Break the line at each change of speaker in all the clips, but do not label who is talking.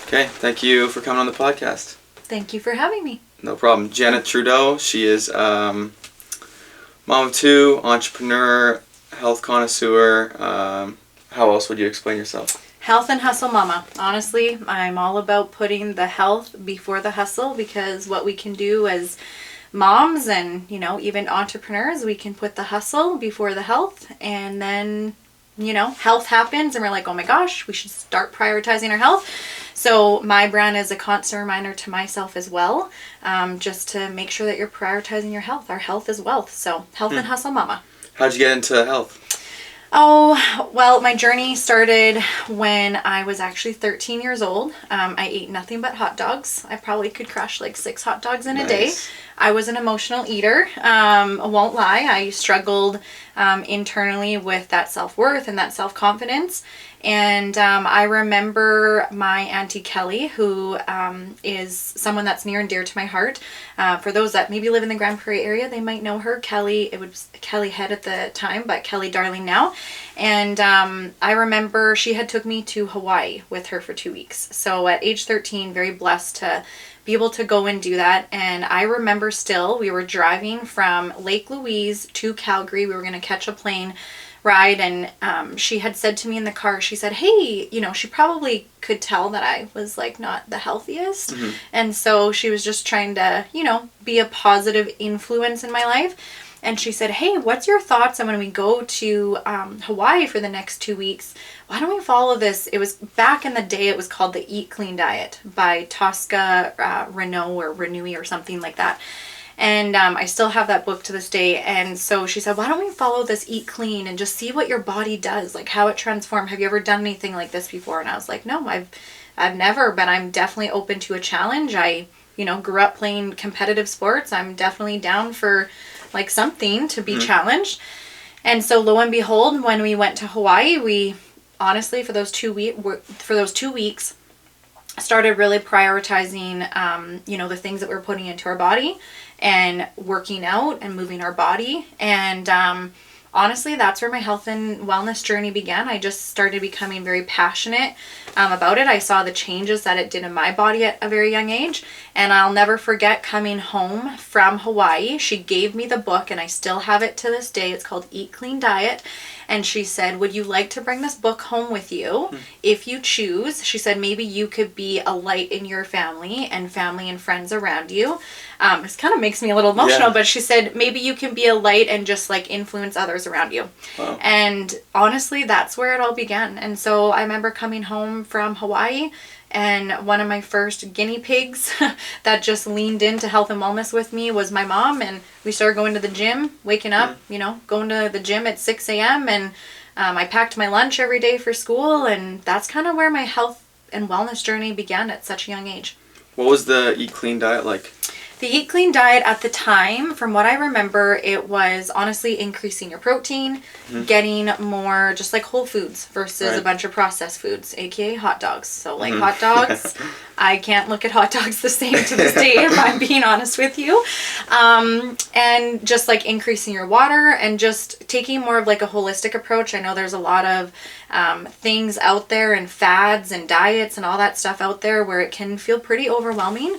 Okay, thank you for coming on the podcast.
Thank you for having me.
No problem. Janet Trudeau, she is mom of two, entrepreneur, health connoisseur. How else would you explain yourself?
Health and hustle mama. Honestly, I'm all about putting the health before the hustle, because what we can do as moms and, even entrepreneurs, we can put the hustle before the health, and then, health happens and we're like, oh my gosh, we should start prioritizing our health. So my brand is a constant reminder to myself as well, just to make sure that you're prioritizing your health. Our health is wealth. So health and hustle mama.
How'd you get into health?
Oh, well, my journey started when I was actually 13 years old. I ate nothing but hot dogs. I probably could crush like 6 hot dogs in a day. I was an emotional eater. I won't lie. I struggled internally with that self-worth and that self-confidence. And I remember my Auntie Kelly, who is someone that's near and dear to my heart. For those that maybe live in the Grand Prairie area, they might know her. Kelly, it was Kelly Head at the time, but Kelly Darling now. And I remember she had took me to Hawaii with her for 2 weeks. So at age 13, very blessed to be able to go and do that. And I remember still, we were driving from Lake Louise to Calgary. We were going to catch a plane ride, and she had said to me in the car, she said, hey, she probably could tell that I was like not the healthiest. And so she was just trying to, be a positive influence in my life. And she said, hey, what's your thoughts on when we go to Hawaii for the next 2 weeks? Why don't we follow this? It was back in the day, it was called the Eat Clean Diet by Tosca Renault or Renui or something like that. And I still have that book to this day. And so she said, why don't we follow this Eat Clean and just see what your body does, like how it transforms. Have you ever done anything like this before? And I was like, no, I've never, but I'm definitely open to a challenge. I, grew up playing competitive sports. I'm definitely down for like something to be challenged. And so lo and behold, when we went to Hawaii, we honestly, for those 2 weeks, started really prioritizing, the things that we're putting into our body and working out and moving our body. And honestly, that's where my health and wellness journey began. I just started becoming very passionate about it. I saw the changes that it did in my body at a very young age. And I'll never forget coming home from Hawaii. She gave me the book, and I still have it to this day. It's called Eat Clean Diet. And she said, would you like to bring this book home with you? If you choose, she said, maybe you could be a light in your family and friends around you. This kind of makes me a little emotional, but she said, maybe you can be a light and just like influence others around you. Wow. And honestly, that's where it all began. And so I remember coming home from Hawaii, and one of my first guinea pigs that just leaned into health and wellness with me was my mom. And we started going to the gym, waking up, going to the gym at 6 a.m. And I packed my lunch every day for school. And that's kind of where my health and wellness journey began at such a young age.
What was the Eat Clean Diet like?
The Eat Clean Diet at the time, from what I remember, it was honestly increasing your protein, getting more just like whole foods versus a bunch of processed foods, aka hot dogs. So like hot dogs, I can't look at hot dogs the same to this day if I'm being honest with you. And just like increasing your water and just taking more of like a holistic approach. I know there's a lot of things out there and fads and diets and all that stuff out there where it can feel pretty overwhelming.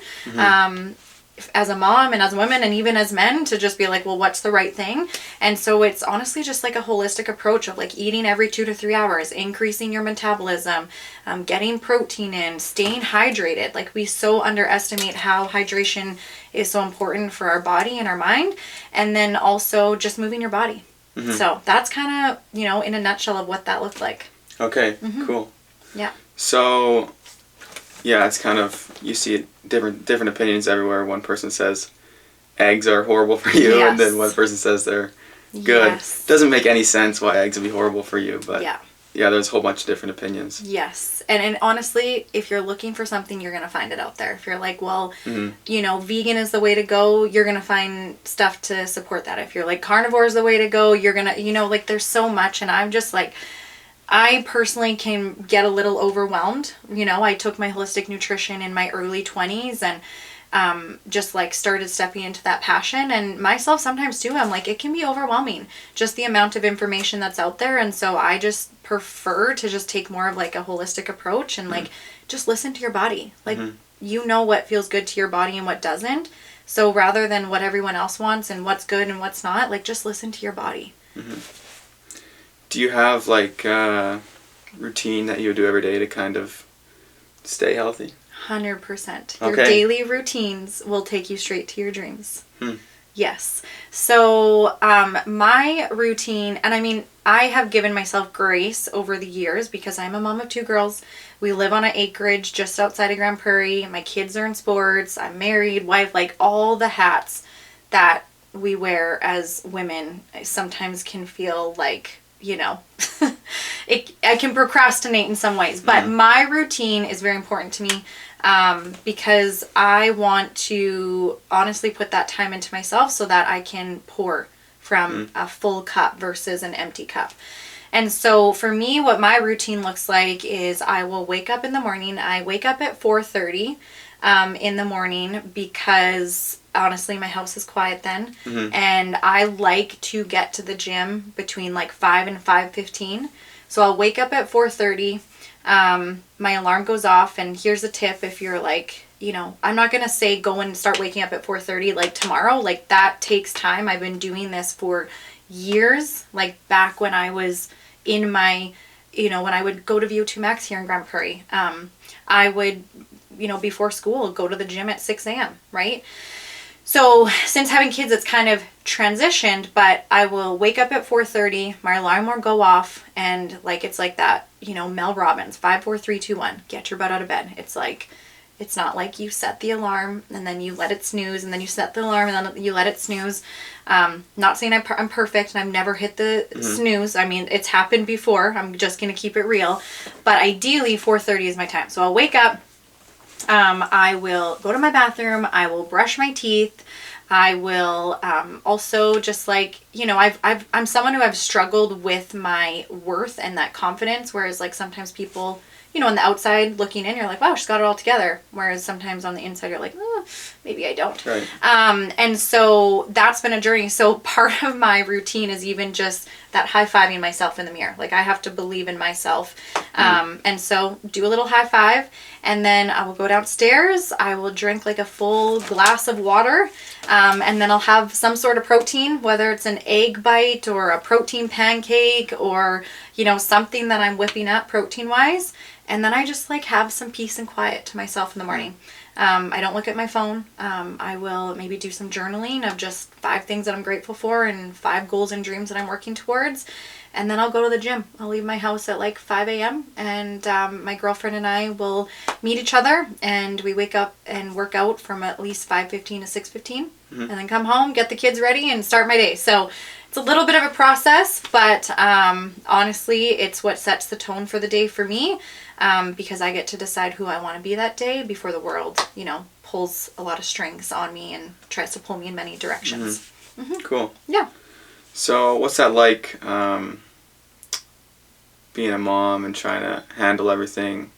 As a mom and as women and even as men, to just be like, well, what's the right thing? And so it's honestly just like a holistic approach of like eating every 2 to 3 hours, increasing your metabolism, getting protein in, staying hydrated. Like, we so underestimate how hydration is so important for our body and our mind. And then also just moving your body. So that's kind of, in a nutshell of what that looked like.
Okay, cool.
Yeah.
So, yeah, it's kind of, you see different opinions everywhere. One person says eggs are horrible for you, and then one person says they're good.
Yes.
Doesn't make any sense why eggs would be horrible for you, but
yeah,
there's a whole bunch of different opinions.
Yes. And honestly, if you're looking for something, you're going to find it out there. If you're like, well, vegan is the way to go, you're going to find stuff to support that. If you're like, carnivore is the way to go, you're going to, like, there's so much. And I'm just like, I personally can get a little overwhelmed. I took my holistic nutrition in my early 20s, and just like started stepping into that passion. And myself sometimes too, I'm like, it can be overwhelming, just the amount of information that's out there. And so I just prefer to just take more of like a holistic approach and like just listen to your body. Like, you know what feels good to your body and what doesn't. So rather than what everyone else wants and what's good and what's not, like, just listen to your body.
Do you have like a routine that you would do every day to kind of stay healthy?
100%. Your daily routines will take you straight to your dreams.
Hmm.
Yes. So my routine, and I mean, I have given myself grace over the years because I'm a mom of 2 girls. We live on an acreage just outside of Grand Prairie. My kids are in sports. I'm married, wife, like all the hats that we wear as women sometimes can feel like, you know, I can procrastinate in some ways. But my routine is very important to me. Because I want to honestly put that time into myself so that I can pour from a full cup versus an empty cup. And so for me, what my routine looks like is I will wake up in the morning. I wake up at 4:30 in the morning because honestly, my house is quiet then. And I like to get to the gym between like 5 and 5:15. So I'll wake up at 4:30. My alarm goes off, and here's a tip if you're like, you know, I'm not going to say go and start waking up at 4:30 like tomorrow. Like, that takes time. I've been doing this for years, like back when I was in my, you know, when I would go to VO2 Max here in Grand Prairie. I would, you know, before school, go to the gym at 6 a.m., right? So since having kids, it's kind of transitioned, but I will wake up at 4:30, my alarm will go off, and like, it's like that, you know, Mel Robbins, 5, 4, 3, 2, 1, get your butt out of bed. It's like, it's not like you set the alarm and then you let it snooze and then you set the alarm and then you let it snooze. Not saying I'm perfect and I've never hit the snooze. I mean, it's happened before. I'm just going to keep it real. But ideally, 4:30 is my time. So I'll wake up. I will go to my bathroom. I will brush my teeth. I will also just like, you know, I'm someone who I've struggled with my worth and that confidence. Whereas like sometimes people, you know, on the outside looking in, you're like, wow, she's got it all together. Whereas sometimes on the inside, you're like, oh, maybe I don't.
Right.
And so that's been a journey. So part of my routine is even just that high-fiving myself in the mirror. Like, I have to believe in myself. And so do a little high five, and then I will go downstairs. I will drink like a full glass of water, and then I'll have some sort of protein, whether it's an egg bite or a protein pancake or, you know, something that I'm whipping up protein-wise. And then I just like have some peace and quiet to myself in the morning. I don't look at my phone. I will maybe do some journaling of just 5 things that I'm grateful for and 5 goals and dreams that I'm working towards. And then I'll go to the gym. I'll leave my house at like 5 a.m. and my girlfriend and I will meet each other, and we wake up and work out from at least 5:15 to 6:15, and then come home, get the kids ready, and start my day. So it's a little bit of a process, but honestly, it's what sets the tone for the day for me, because I get to decide who I want to be that day before the world, you know, pulls a lot of strings on me and tries to pull me in many directions.
Cool.
Yeah.
So what's that like, being a mom and trying to handle everything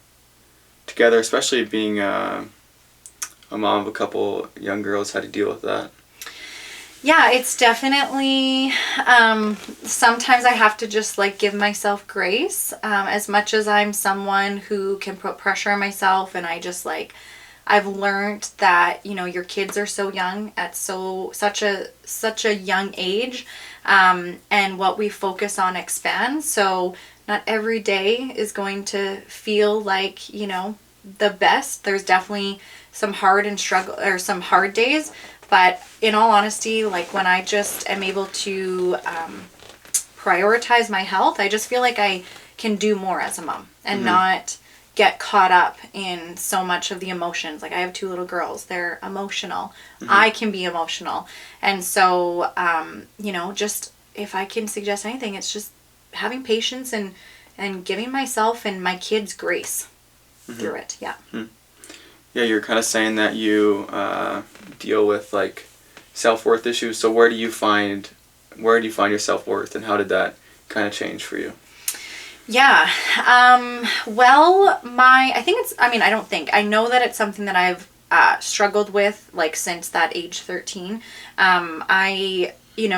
together, especially being a mom of a couple young girls? How to deal with that?
Yeah, it's definitely, sometimes I have to just like give myself grace, as much as I'm someone who can put pressure on myself, and I just like, I've learned that, you know, your kids are so young at such a young age, and what we focus on expands. So not every day is going to feel like, you know, the best. There's definitely some hard days. But in all honesty, like when I just am able to prioritize my health, I just feel like I can do more as a mom and not get caught up in so much of the emotions. Like, I have 2 little girls. They're emotional. I can be emotional. And so, you know, just if I can suggest anything, it's just having patience and giving myself and my kids grace through it. Yeah.
Yeah, you're kind of saying that you deal with like self-worth issues. So where do you find your self-worth, and how did that kind of change for you?
Yeah. Well, I know that it's something that I've struggled with, like, since that age 13. I,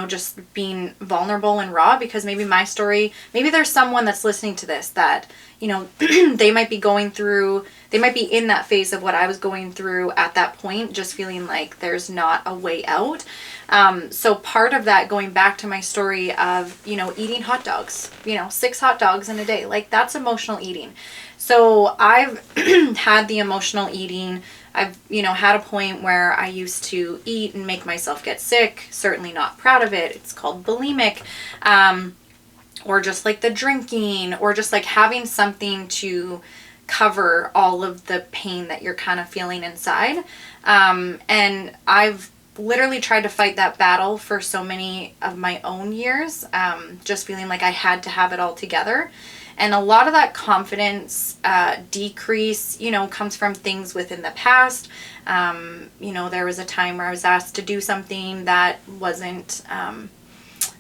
just being vulnerable and raw, because maybe my story, maybe there's someone that's listening to this that, they might be in that phase of what I was going through at that point, just feeling like there's not a way out. So part of that, going back to my story of, eating hot dogs, 6 hot dogs in a day, like, that's emotional eating. So I've had the emotional eating. I've, had a point where I used to eat and make myself get sick. Certainly not proud of it. It's called bulimic. Or just like the drinking, or just like having something to cover all of the pain that you're kind of feeling inside. And I've literally tried to fight that battle for so many of my own years, just feeling like I had to have it all together. And a lot of that confidence decrease, comes from things within the past. There was a time where I was asked to do something that wasn't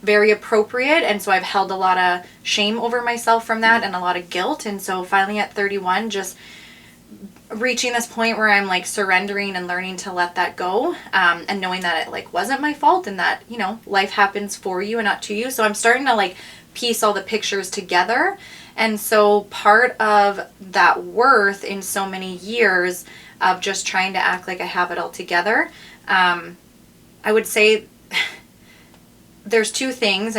very appropriate, and so I've held a lot of shame over myself from that, and a lot of guilt. And so finally at 31, just reaching this point where I'm like surrendering and learning to let that go, and knowing that it like wasn't my fault, and that life happens for you and not to you. So I'm starting to like piece all the pictures together. And so part of that worth in so many years of just trying to act like I have it all together, I would say there's 2 things,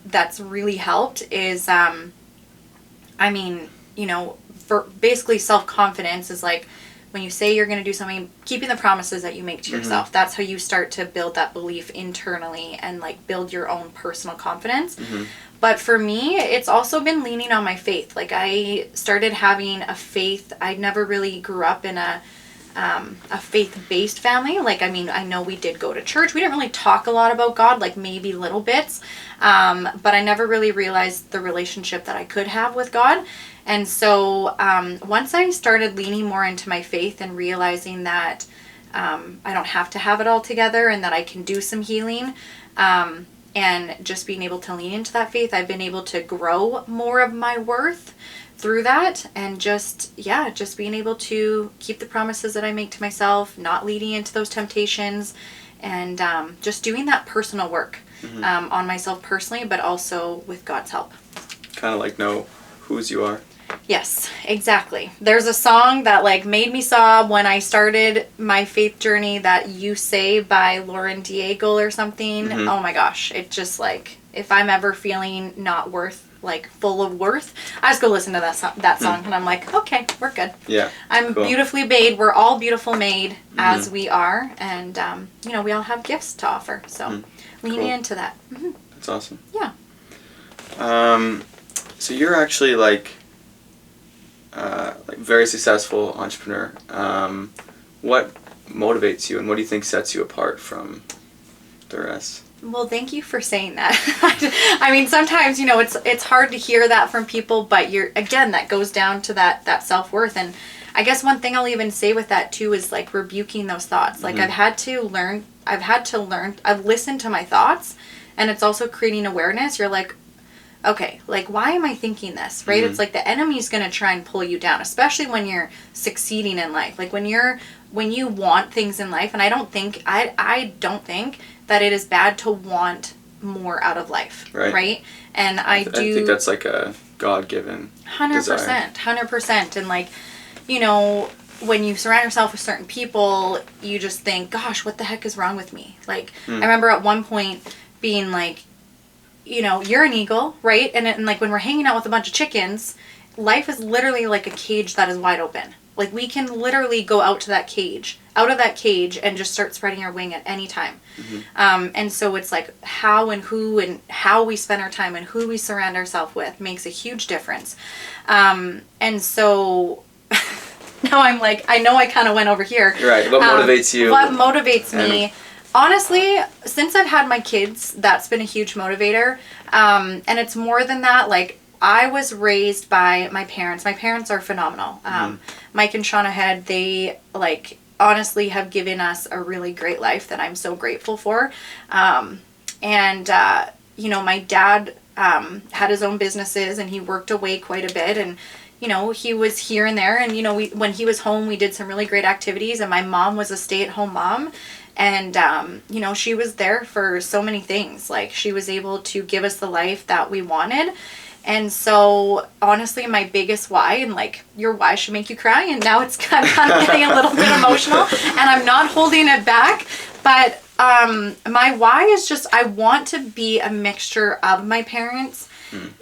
that's really helped is, for basically self-confidence is like, when you say you're going to do something, keeping the promises that you make to yourself. That's how you start to build that belief internally and like build your own personal confidence. But for me, it's also been leaning on my faith. Like, I started having a faith. I never really grew up in a faith-based family. Like, I know we did go to church. We didn't really talk a lot about God, like maybe little bits. But I never really realized the relationship that I could have with God. And so once I started leaning more into my faith and realizing that I don't have to have it all together, and that I can do some healing, and just being able to lean into that faith, I've been able to grow more of my worth through that, and just being able to keep the promises that I make to myself, not leading into those temptations, and just doing that personal work on myself personally, but also with God's help.
Kind of like know whose you are.
Yes, exactly. There's a song that like made me sob when I started my faith journey, that You Say by Lauren Daigle or something. Oh my gosh. It just like, if I'm ever feeling not worth, like full of worth, I just go listen to that song and I'm like, okay, we're good.
Yeah.
I'm cool. Beautifully made. We're all beautiful made as we are. And, we all have gifts to offer. So leaning into that.
That's awesome.
Yeah.
So you're actually like very successful entrepreneur. What motivates you, and what do you think sets you apart from the rest?
Well, thank you for saying that. Sometimes, it's hard to hear that from people, but that goes down to that self-worth. And I guess one thing I'll even say with that too is like rebuking those thoughts. Like I've listened to my thoughts, and it's also creating awareness. You're like, okay, like, why am I thinking this, right? It's like the enemy's going to try and pull you down, especially when you're succeeding in life. Like when you want things in life, and I don't think that it is bad to want more out of life, right? And I
think that's like a God-given
100%, 100%. And like, when you surround yourself with certain people, you just think, gosh, what the heck is wrong with me? Like, I remember at one point being like, you're an eagle, right? And like when we're hanging out with a bunch of chickens, life is literally like a cage that is wide open. Like we can literally go out of that cage, and just start spreading our wing at any time. And so it's like how and who and how we spend our time and who we surround ourselves with makes a huge difference. And so now I'm like, I know I kind of went over here.
Right. What motivates you?
What motivates me? Honestly, since I've had my kids, that's been a huge motivator. And it's more than that. Like, I was raised by my parents. My parents are phenomenal. Mike and Shauna Head, they, like, honestly have given us a really great life that I'm so grateful for. My dad had his own businesses, and he worked away quite a bit. And, you know, he was here and there, and, you know, when he was home, we did some really great activities, and my mom was a stay-at-home mom, and, you know, she was there for so many things. Like, she was able to give us the life that we wanted. And so, honestly, my biggest why, and like, your why should make you cry, and now it's kind of getting a little bit emotional, and I'm not holding it back, but my why is just, I want to be a mixture of my parents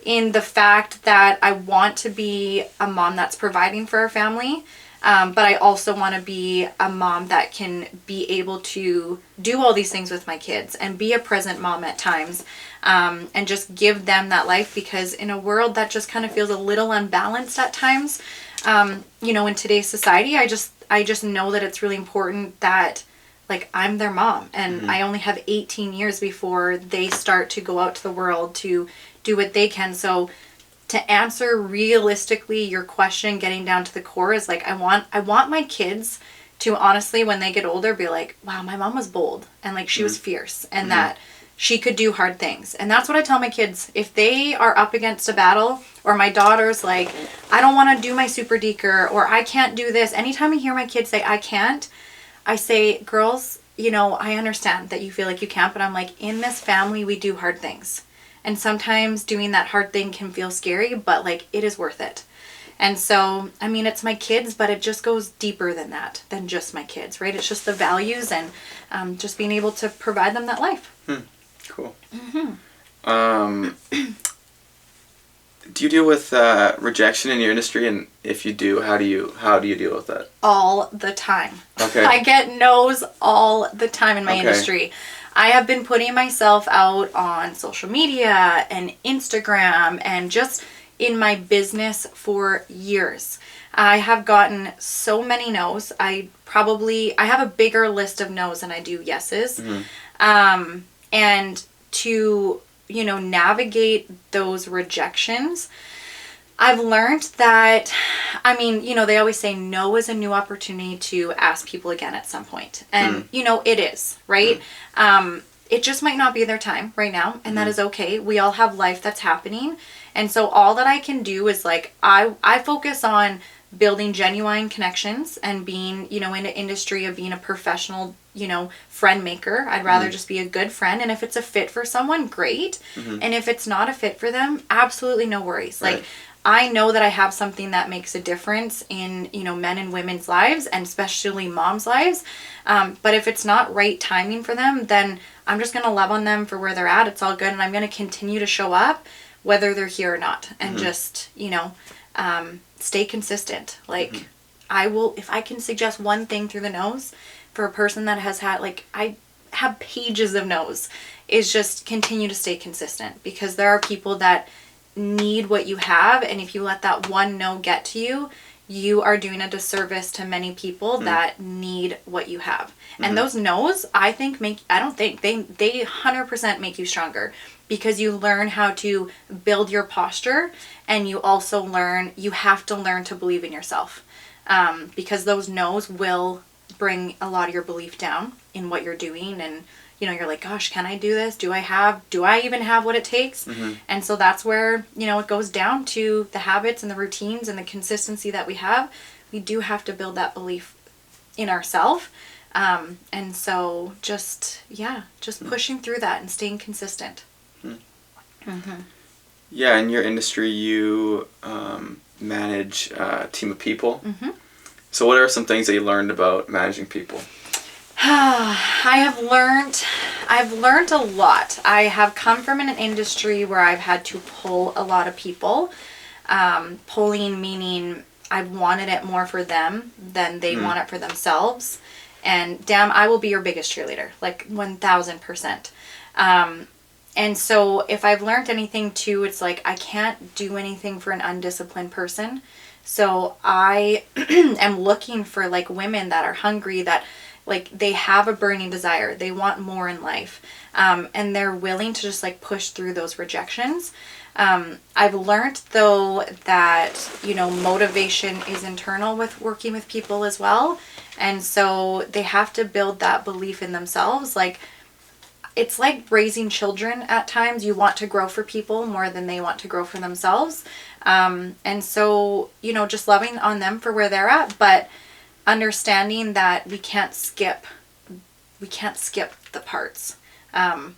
in the fact that I want to be a mom that's providing for our family, but I also want to be a mom that can be able to do all these things with my kids and be a present mom at times, and just give them that life, because in a world that just kind of feels a little unbalanced at times, you know, in today's society, I just know that it's really important that, like, I'm their mom, and I only have 18 years before they start to go out to the world to do what they can. So to answer realistically your question, getting down to the core, is like, I want my kids to honestly, when they get older, be like, wow, my mom was bold, and like, she was fierce, and that she could do hard things. And that's what I tell my kids. If they are up against a battle, or my daughter's like, I don't want to do my super deeker, or I can't do this. Anytime I hear my kids say, I can't, I say, girls, you know, I understand that you feel like you can't, but I'm like, in this family, we do hard things. And sometimes doing that hard thing can feel scary, but like, it is worth it. And so, I mean, it's my kids, but it just goes deeper than that, than just my kids, right? It's just the values, and just being able to provide them that life.
Cool. Do you deal with rejection in your industry, and if you do, how do you deal with that?
All the time.
Okay.
I get no's all the time in my industry. I have been putting myself out on social media and Instagram and just in my business for years. I have gotten so many no's. I have a bigger list of no's than I do yeses. And to, you know, navigate those rejections, I've learned that, I mean, you know, they always say no is a new opportunity to ask people again at some point. And, you know, it is, right? It just might not be their time right now, and that is okay. We all have life that's happening. And so all that I can do is, like, I focus on building genuine connections and being, you know, in the industry of being a professional, you know, friend maker. I'd rather just be a good friend. And if it's a fit for someone, great. And if it's not a fit for them, absolutely no worries.
Right.
Like, I know that I have something that makes a difference in, you know, men and women's lives, and especially moms' lives. But if it's not right timing for them, then I'm just going to love on them for where they're at. It's all good. And I'm going to continue to show up whether they're here or not. And just, you know, stay consistent. Like, I will, if I can suggest one thing through the nose for a person that has had, like, I have pages of no's, is just continue to stay consistent, because there are people that need what you have, and if you let that one no get to you, you are doing a disservice to many people that need what you have. And those no's, I think, they 100% make you stronger, because you learn how to build your posture, and you also you have to learn to believe in yourself, because those no's will bring a lot of your belief down in what you're doing. And, you know, you're like, gosh, can I do this? Do I even have what it takes? And so that's where, you know, it goes down to the habits and the routines and the consistency that we have. We do have to build that belief in ourselves. And so just pushing through that and staying consistent.
Yeah, in your industry, you manage a team of people. So what are some things that you learned about managing people? I've
learned a lot. I have come from an industry where I've had to pull a lot of people. Pulling meaning I've wanted it more for them than they want it for themselves. And damn, I will be your biggest cheerleader, like 1000%. And so if I've learned anything too, it's like, I can't do anything for an undisciplined person. So I am looking for, like, women that are hungry, that, like, they have a burning desire. They want more in life. And they're willing to just, like, push through those rejections. I've learned, though, that, you know, motivation is internal with working with people as well. And so they have to build that belief in themselves. Like, it's like raising children at times. You want to grow for people more than they want to grow for themselves. And so, just loving on them for where they're at, but understanding that we can't skip the parts.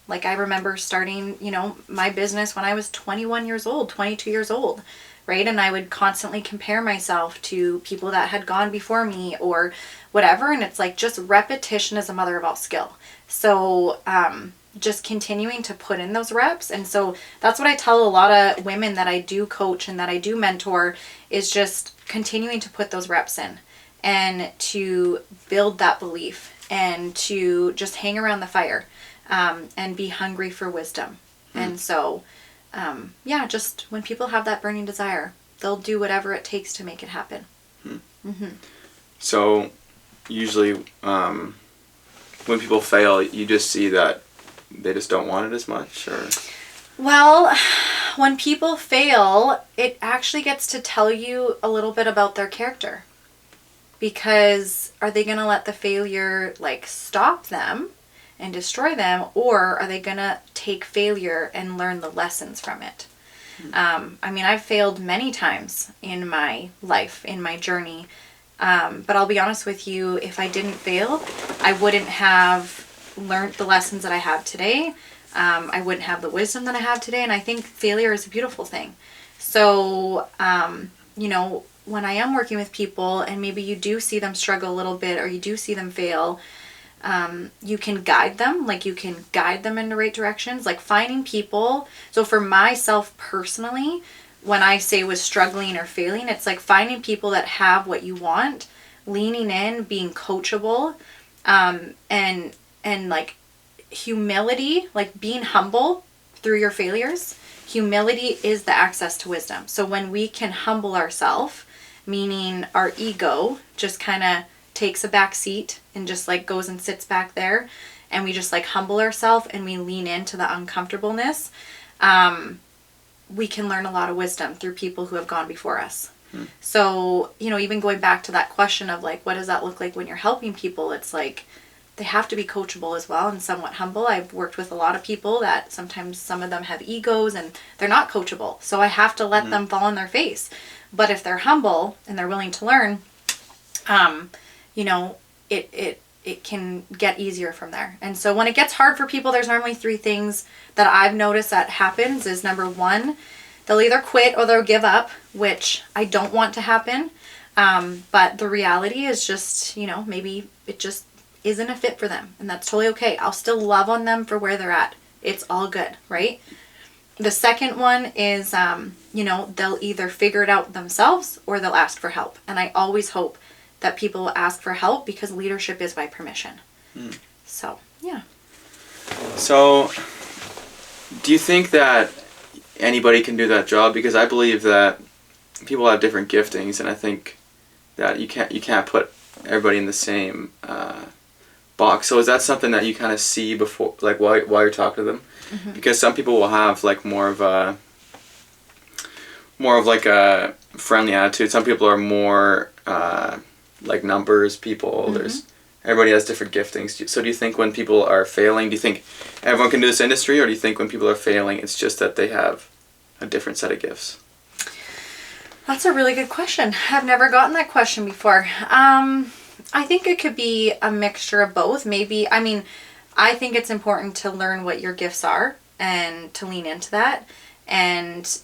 Like I remember starting, my business when I was 21 years old, 22 years old, right? And I would constantly compare myself to people that had gone before me or whatever. And it's like, just repetition is the mother of all skill. So, just continuing to put in those reps. And so that's what I tell a lot of women that I do coach and that I do mentor, is just continuing to put those reps in and to build that belief and to just hang around the fire, and be hungry for wisdom. And so, just when people have that burning desire, they'll do whatever it takes to make it happen.
So usually when people fail, you just see that they just don't want it as much, or?
Well, when people fail, it actually gets to tell you a little bit about their character. Because are they going to let the failure stop them and destroy them, or are they going to take failure and learn the lessons from it? I've failed many times in my life, in my journey. But I'll be honest with you, if I didn't fail, I wouldn't have learned the lessons that I have today. I wouldn't have the wisdom that I have today. And I think failure is a beautiful thing. So, when I am working with people and maybe you do see them struggle a little bit or you do see them fail, you can guide them. You can guide them in the right directions. Finding people. So for myself personally, when I say was struggling or failing, it's finding people that have what you want, leaning in, being coachable, and humility, being humble through your failures. Humility is the access to wisdom. So when we can humble ourselves, meaning our ego just kind of takes a back seat and just goes and sits back there, and we just humble ourselves and we lean into the uncomfortableness, we can learn a lot of wisdom through people who have gone before us. So, even going back to that question of what does that look like when you're helping people, it's they have to be coachable as well and somewhat humble. I've worked with a lot of people that sometimes some of them have egos and they're not coachable. So I have to let them fall on their face. But if they're humble and they're willing to learn, it can get easier from there. And so when it gets hard for people, there's normally 3 things that I've noticed that happens is, number 1, they'll either quit or they'll give up, which I don't want to happen. But the reality is just, maybe it just isn't a fit for them, and that's totally okay. I'll still love on them for where they're at. It's all good, right? The second one is, they'll either figure it out themselves or they'll ask for help. And I always hope that people will ask for help, because leadership is by permission. So, yeah.
So, do you think that anybody can do that job? Because I believe that people have different giftings, and I think that you can't put everybody in the same box. So is that something that you kind of see before, while you're talking to them? Because some people will have more of a friendly attitude. Some people are more numbers people. Everybody has different giftings. So do you think when people are failing, do you think everyone can do this industry, or do you think when people are failing, it's just that they have a different set of gifts?
That's a really good question. I've never gotten that question before. I think it could be a mixture of both. Maybe, I think it's important to learn what your gifts are and to lean into that, and,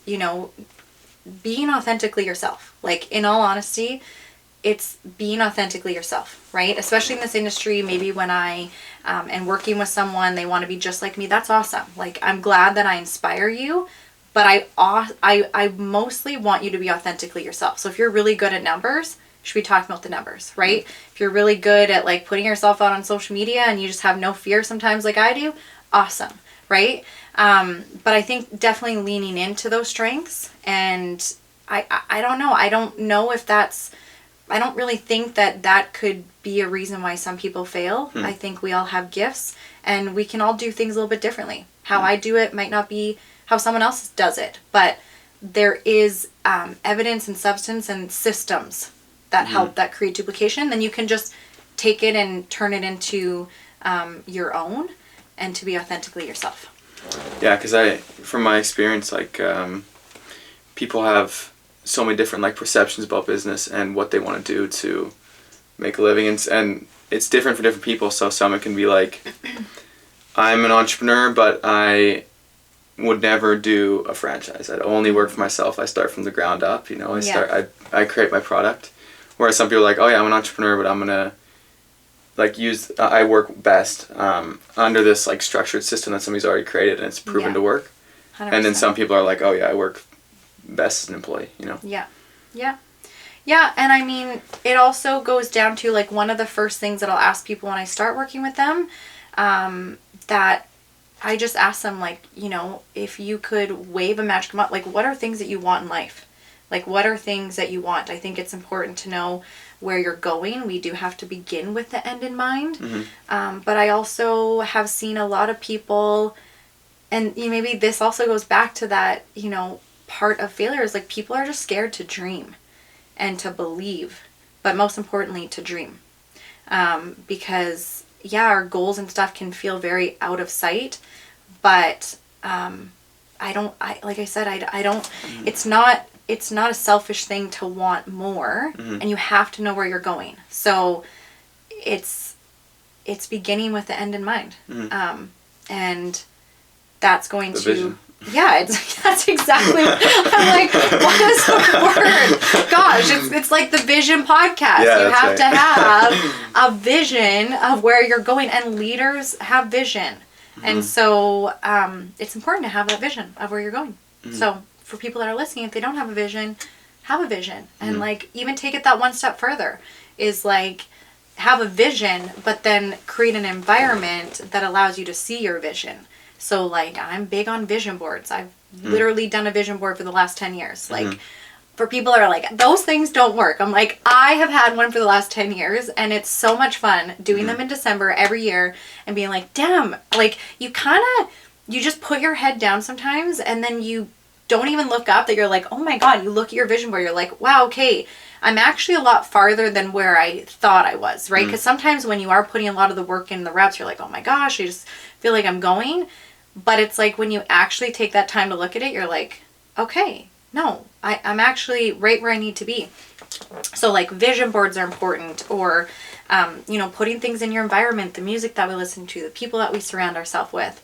being authentically yourself. In all honesty, it's being authentically yourself, right? Especially in this industry, maybe when I am working with someone, they want to be just like me. That's awesome. I'm glad that I inspire you, but I mostly want you to be authentically yourself. So if you're really good at numbers, you should be talking about the numbers, right? If you're really good at putting yourself out on social media and you just have no fear sometimes like I do, awesome, right? But I think definitely leaning into those strengths, and I don't know. I don't know if that's, I don't really think that could be a reason why some people fail. I think we all have gifts and we can all do things a little bit differently. How I do it might not be how someone else does it, but there is evidence and substance and systems that help, that create duplication. Then you can just take it and turn it into your own, and to be authentically yourself.
Yeah, because from my experience, people have so many different like perceptions about business and what they want to do to make a living, and it's different for different people. So some it can be like, I'm an entrepreneur, but I would never do a franchise. I'd only work for myself. I start from the ground up, you know. I create my product. Whereas some people are like, oh yeah, I'm an entrepreneur, but I'm gonna like I work best under this like structured system that somebody's already created and it's proven to work. 100%. And then some people are like, oh yeah, I work best as an employee, you know.
Yeah, and I mean, it also goes down to like one of the first things that I'll ask people when I start working with them, that I just ask them, like, you know, if you could wave a magic wand, like, what are things that you want in life? Like, what are things that you want? I think it's important to know where you're going. We do have to begin with the end in mind. Mm-hmm. But I also have seen a lot of people, and maybe this also goes back to that, you know, part of failure is like people are just scared to dream and to believe, but most importantly to dream, because our goals and stuff can feel very out of sight, but I don't it's not a selfish thing to want more. Mm-hmm. And you have to know where you're going, so it's beginning with the end in mind. Mm-hmm. And that's going
the vision.
That's exactly what I'm like, what is the word? Gosh, it's like the vision podcast.
Yeah,
you have
right.
to have a vision of where you're going, and leaders have vision. Mm-hmm. And so it's important to have that vision of where you're going. Mm-hmm. So for people that are listening, if they don't have a vision, have a vision. And like even take it that one step further, is like have a vision, but then create an environment that allows you to see your vision. So, like, I'm big on vision boards. I've literally done a vision board for the last 10 years. Like, for people that are like, those things don't work. I'm like, I have had one for the last 10 years, and it's so much fun doing them in December every year and being like, damn, like, you just put your head down sometimes, and then you don't even look up, that you're like, oh my God, you look at your vision board, you're like, wow, okay, I'm actually a lot farther than where I thought I was, right? Because sometimes when you are putting a lot of the work in the reps, you're like, oh my gosh, I just feel like I'm going. But it's like when you actually take that time to look at it, you're like, okay, no, I'm actually right where I need to be. So like vision boards are important, or, you know, putting things in your environment, the music that we listen to, the people that we surround ourselves with,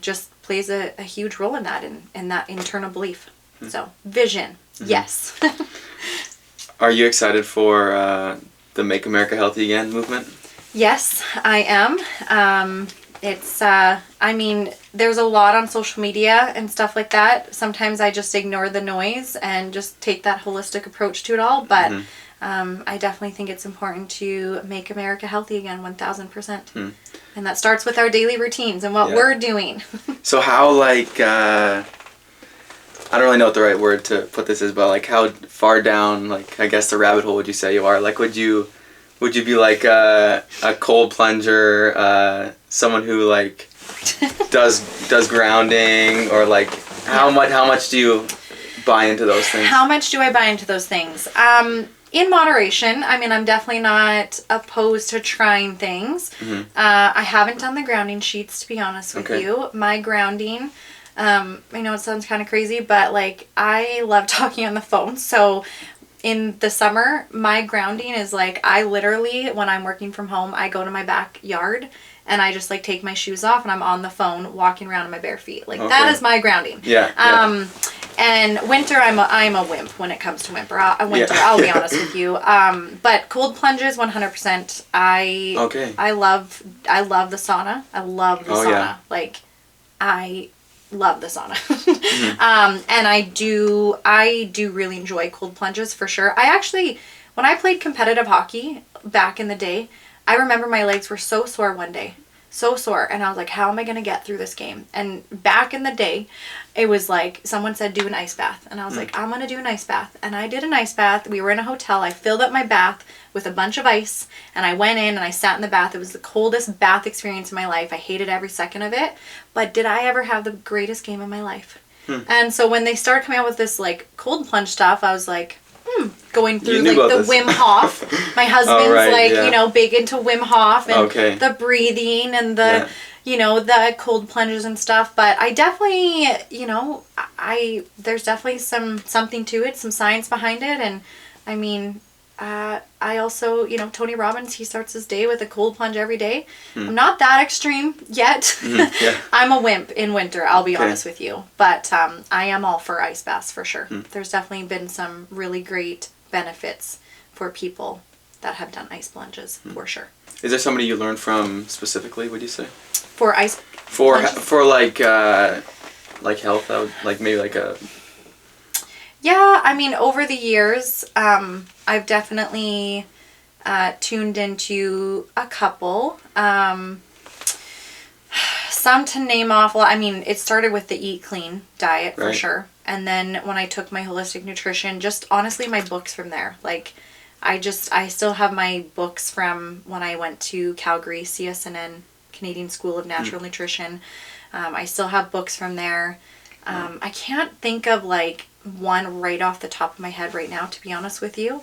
just plays a huge role in that, in that internal belief. So vision, yes.
Are you excited for the Make America Healthy Again movement?
Yes, I am. It's, I mean, there's a lot on social media and stuff like that. Sometimes I just ignore the noise and just take that holistic approach to it all. But I definitely think it's important to make America healthy again, 1,000%. And that starts with our daily routines and what we're doing.
So how, like, I don't really know what the right word to put this is, but like how far down, like, I guess the rabbit hole would you say you are? Like, would you be like a cold plunger, someone who like does grounding, or like how much do you buy into those things?
How much do I buy into those things? In moderation. I mean, I'm definitely not opposed to trying things. I haven't done the grounding sheets, to be honest with you. My grounding, I know it sounds kind of crazy, but like I love talking on the phone. So in the summer, my grounding is like, I literally, when I'm working from home, I go to my backyard and I just like take my shoes off and I'm on the phone walking around in my bare feet. Like that is my grounding. And winter, I'm a wimp when it comes to winter. I'll be honest with you. But cold plunges, 100%. I love the sauna. I love the sauna. Like I love the sauna. And I do really enjoy cold plunges for sure. I actually, when I played competitive hockey back in the day, I remember my legs were so sore one day. So sore. And I was like, how am I going to get through this game? And back in the day, it was like, someone said, do an ice bath. And I was like, I'm going to do an ice bath. And I did an ice bath. We were in a hotel. I filled up my bath with a bunch of ice. And I went in and I sat in the bath. It was the coldest bath experience in my life. I hated every second of it. But did I ever have the greatest game of my life? And so when they started coming out with this like cold plunge stuff, I was like, going through like the Wim Hof. My husband's you know, big into Wim Hof and the breathing and the, the cold plunges and stuff. But I definitely, there's definitely something to it, some science behind it. And I mean, I also, Tony Robbins, he starts his day with a cold plunge every day. I'm not that extreme yet.
Yeah.
I'm a wimp in winter, I'll be honest with you. But I am all for ice baths for sure. There's definitely been some really great benefits for people that have done ice plunges, for sure.
Is there somebody you learned from specifically, would you say?
For ice
For
plunges?
like health, like maybe like a...
Yeah, I mean, over the years, I've definitely tuned into a couple. Some to name off. Well, I mean, it started with the Eat Clean diet for sure. And then when I took my holistic nutrition, just honestly my books from there. Like, I still have my books from when I went to Calgary, CSNN, Canadian School of Natural Nutrition. I still have books from there. I can't think of like one right off the top of my head right now, to be honest with you.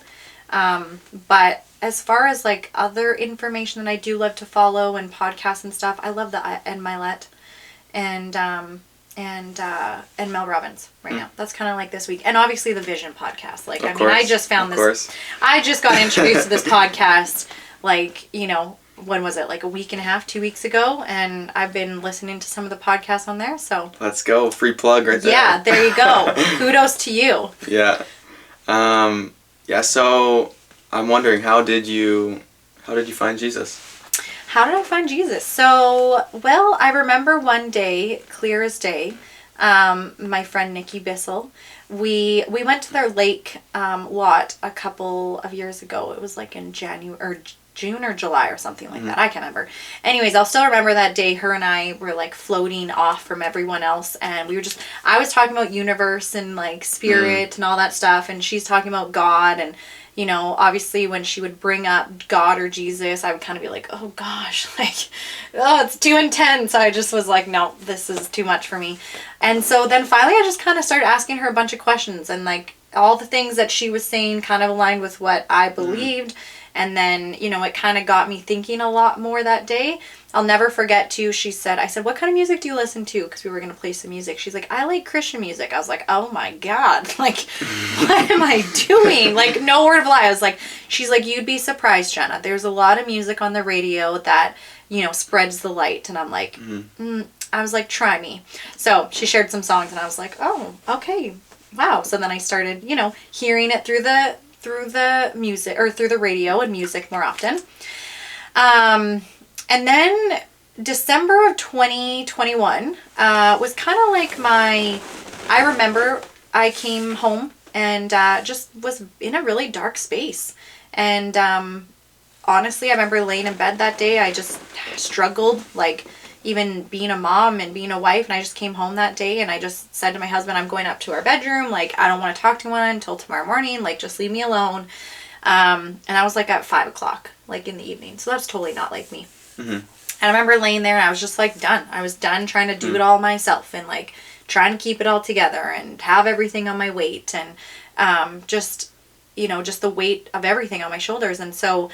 But as far as like other information that I do love to follow and podcasts and stuff, I love the Ed Mylett and Mel Robbins right now. That's kind of like this week. And obviously the Vision podcast. Like, I just found this. I just got introduced to this podcast, like, when was it? Like a week and a half, 2 weeks ago. And I've been listening to some of the podcasts on there. So
let's go. Free plug right there.
Yeah, there you go. Kudos to you.
Yeah. Yeah, so I'm wondering, how did you find Jesus?
How did I find Jesus? So, well, I remember one day, clear as day, my friend Nikki Bissell, we went to their lake lot a couple of years ago. It was like in June or July or something like that. I can't remember. Anyways, I'll still remember that day. Her and I were like floating off from everyone else, and I was talking about universe and like spirit and all that stuff, and she's talking about God. And obviously when she would bring up God or Jesus, I would kind of be like, oh gosh, like, oh, it's too intense. I just was like, no, this is too much for me. And so then finally I just kind of started asking her a bunch of questions, and like all the things that she was saying kind of aligned with what I believed. And then, it kind of got me thinking a lot more that day. I'll never forget too, I said, what kind of music do you listen to? Because we were going to play some music. She's like, I like Christian music. I was like, oh my God, like, what am I doing? Like, no word of a lie. She's like, you'd be surprised, Jenna. There's a lot of music on the radio that, spreads the light. And I'm like, I was like, try me. So she shared some songs and I was like, oh, okay, wow. So then I started, hearing it through the music, or through the radio and music more often. And then December of 2021 was kind of like I remember I came home and just was in a really dark space. And honestly, I remember laying in bed that day. I just struggled, like, even being a mom and being a wife. And I just came home that day and I just said to my husband, I'm going up to our bedroom. Like, I don't want to talk to anyone until tomorrow morning. Like, just leave me alone. And I was like at 5 o'clock, like in the evening. So that's totally not like me. And I remember laying there and I was just like done. I was done trying to do it all myself and like trying to keep it all together and have everything on my weight and just the weight of everything on my shoulders. And so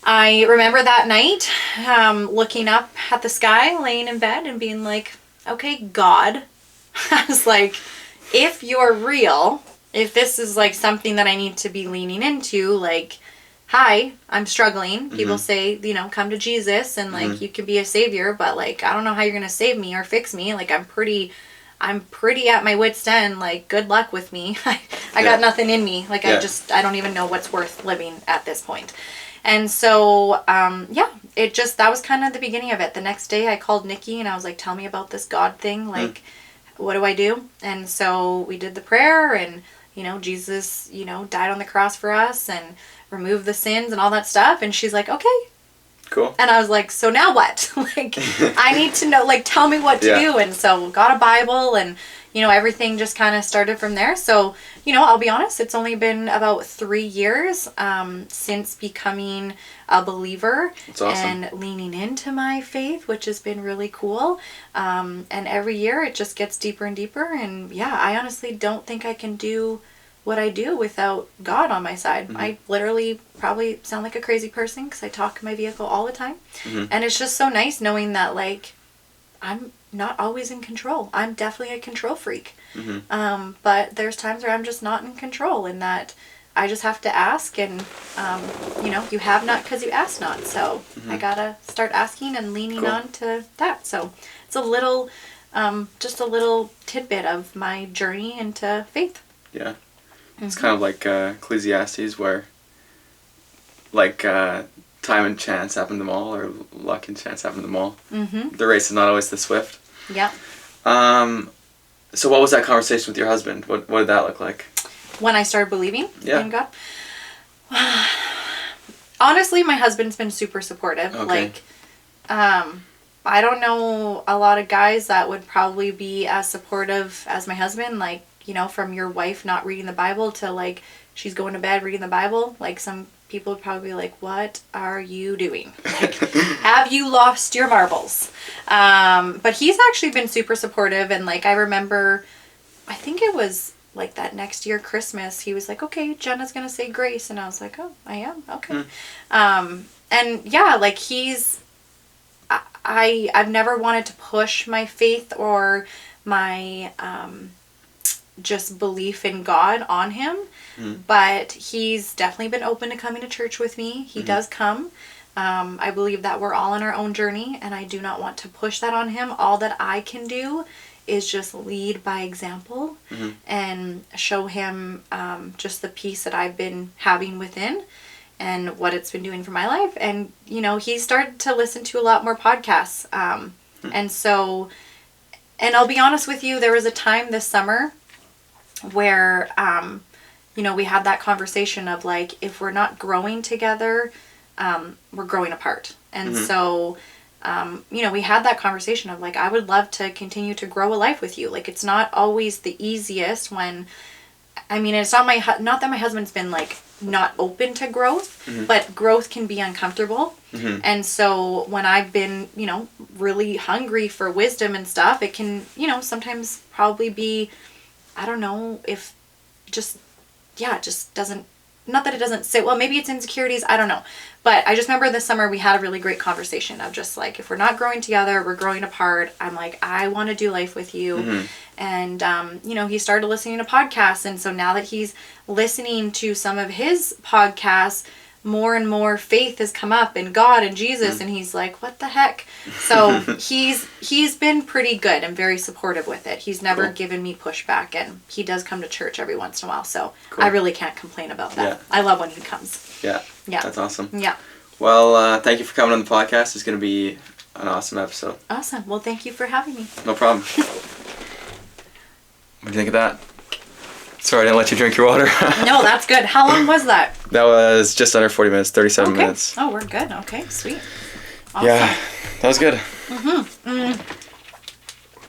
I remember that night looking up at the sky, laying in bed and being like, okay, God, I was like, if you're real, if this is like something that I need to be leaning into, like, hi, I'm struggling. People say, come to Jesus and like you can be a savior, but like, I don't know how you're going to save me or fix me. Like, I'm pretty at my wit's end. Like, good luck with me. I got nothing in me. Like, I don't even know what's worth living at this point. And so, that was kind of the beginning of it. The next day I called Nikki and I was like, tell me about this God thing. Like, what do I do? And so we did the prayer and, Jesus, died on the cross for us and removed the sins and all that stuff. And she's like, okay.
Cool.
And I was like, so now what? Like, I need to know, like, tell me what to do. And so got a Bible and, everything just kind of started from there. So, I'll be honest, it's only been about 3 years since becoming a believer.
That's awesome.
And leaning into my faith, which has been really cool. And every year it just gets deeper and deeper. And yeah, I honestly don't think I can do what I do without God on my side. I literally probably sound like a crazy person because I talk in my vehicle all the time. And it's just so nice knowing that, like, I'm not always in control. I'm definitely a control freak.
Mm-hmm.
But there's times where I'm just not in control, and that I just have to ask, and you have not because you ask not. So I gotta start asking and leaning on to that. So it's a little, just a little tidbit of my journey into faith.
Yeah. It's kind of like Ecclesiastes, where like time and chance happen to them all, or luck and chance happen to them all.
Mm-hmm.
The race is not always the swift.
Yeah.
So what was that conversation with your husband? What did that look like?
When I started believing
Yeah.
in God. Honestly, my husband's been super supportive.
Okay.
Like, I don't know a lot of guys that would probably be as supportive as my husband. Like, from your wife not reading the Bible to like she's going to bed reading the Bible. Like, some people would probably be like, "What are you doing? Like, have you lost your marbles?" But he's actually been super supportive, and like I remember, I think it was like that next year Christmas, he was like, "Okay, Jenna's gonna say grace," and I was like, "Oh, I am, okay." And yeah, like I've never wanted to push my faith or my just belief in God on him, but he's definitely been open to coming to church with me. He does come. I believe that we're all on our own journey, and I do not want to push that on him. All that I can do is just lead by example and show him just the peace that I've been having within and what it's been doing for my life. And, he started to listen to a lot more podcasts. And so, and I'll be honest with you, there was a time this summer where, we had that conversation of like, if we're not growing together, we're growing apart. And so, we had that conversation of like, I would love to continue to grow a life with you. Like, it's not always the easiest when, it's not that my husband's been like not open to growth, but growth can be uncomfortable. And so when I've been, really hungry for wisdom and stuff, it can, sometimes probably be, I don't know if just doesn't, not that it doesn't sit well, maybe it's insecurities, I don't know. But I just remember this summer we had a really great conversation of just like, if we're not growing together, we're growing apart. I'm like, I want to do life with you. And, he started listening to podcasts. And so now that he's listening to some of his podcasts, more and more faith has come up in God and Jesus. And he's like, what the heck? So he's been pretty good and very supportive with it. He's never given me pushback, and he does come to church every once in a while. So I really can't complain about that. Yeah. I love when he comes.
Yeah.
Yeah.
That's awesome.
Yeah.
Well, thank you for coming on the podcast. It's going to be an awesome episode.
Awesome. Well, thank you for having me.
No problem. What do you think of that? Sorry, I didn't let you drink your water.
No, that's good. How long was that?
That was just under 40 minutes, 37 minutes.
Oh, we're good. Okay, sweet.
Awesome. Yeah, that was good.